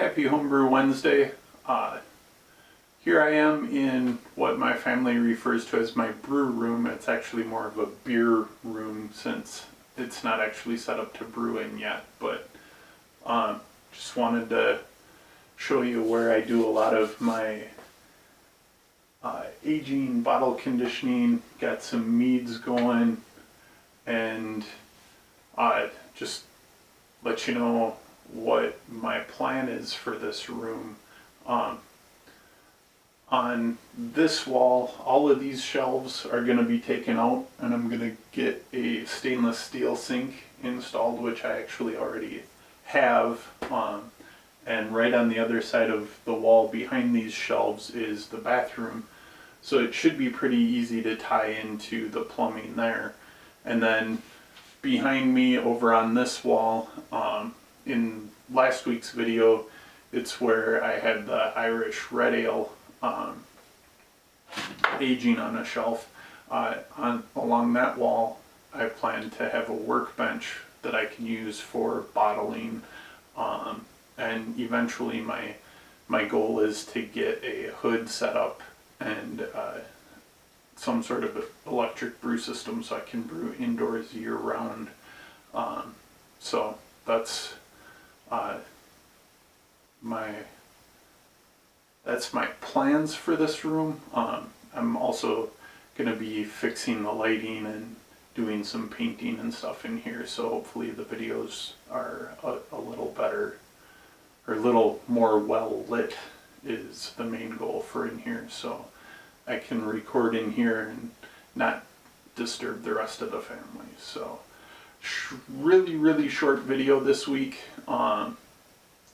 Happy Homebrew Wednesday. Here I am in what my family refers to as my brew room. It's actually more of a beer room since it's not actually set up to brew in yet, but just wanted to show you where I do a lot of my aging, bottle conditioning, got some meads going, and just let you know what my plan is for this room. On this wall, all of these shelves are going to be taken out, and I'm going to get a stainless steel sink installed, which I actually already have. And right on the other side of the wall behind these shelves is the bathroom. So it should be pretty easy to tie into the plumbing there. And then behind me over on this wall, in last week's video, it's where I had the Irish Red Ale aging on a shelf. Along that wall, I plan to have a workbench that I can use for bottling, and eventually my goal is to get a hood set up and some sort of electric brew system so I can brew indoors year round. So that's my plans for this room. I'm also going to be fixing the lighting and doing some painting and stuff in here, so hopefully the videos are a little better, or a little more well lit is the main goal for in here, so I can record in here and not disturb the rest of the family. So really short video this week.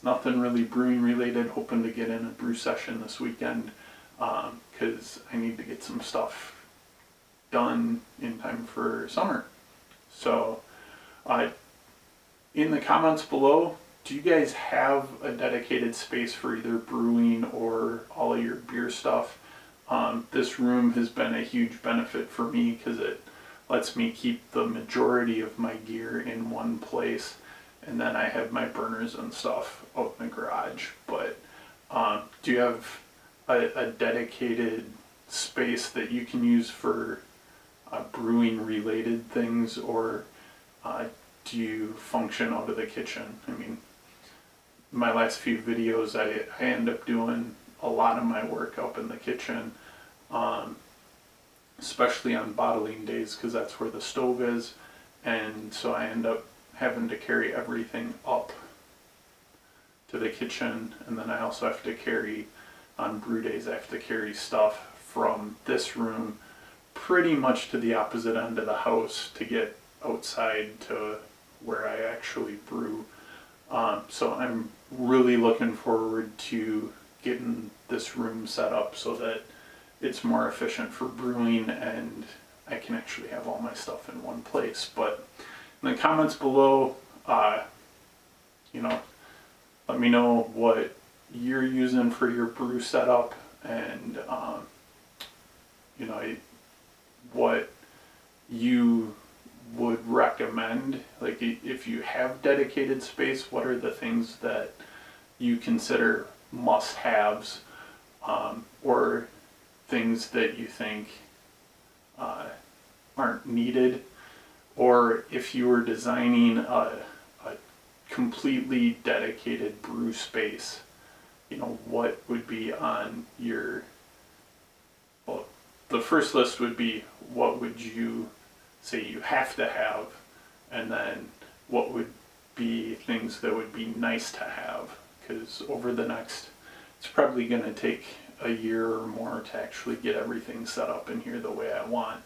Nothing really brewing related. Hoping to get in a brew session this weekend because I need to get some stuff done in time for summer. So in the comments below, do you guys have a dedicated space for either brewing or all of your beer stuff? This room has been a huge benefit for me because it lets me keep the majority of my gear in one place, and then I have my burners and stuff out in the garage. But do you have a dedicated space that you can use for brewing related things, or do you function out of the kitchen? I mean, my last few videos I end up doing a lot of my work up in the kitchen, especially on bottling days because that's where the stove is, and so I end up having to carry everything up to the kitchen, and then I also have to carry, on brew days, I have to carry stuff from this room pretty much to the opposite end of the house to get outside to where I actually brew. So I'm really looking forward to getting this room set up so that it's more efficient for brewing and I can actually have all my stuff in one place. But in the comments below, let me know what you're using for your brew setup, and what you would recommend. Like, if you have dedicated space, what are the things that you consider must-haves, or things that you think aren't needed? Or if you were designing a completely dedicated brew space, what would be on your, well, the first list would be what would you say you have to have, and then what would be things that would be nice to have, because over the next, it's probably going to take a year or more to actually get everything set up in here the way I want.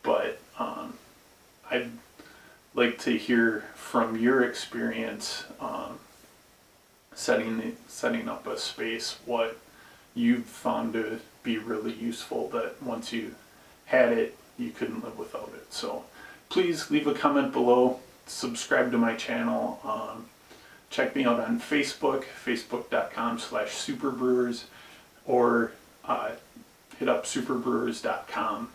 But I'd like to hear from your experience setting up a space, what you've found to be really useful, that once you had it, you couldn't live without it. So please leave a comment below, subscribe to my channel, check me out on Facebook, facebook.com/superbrewers, or hit up superbrewers.com.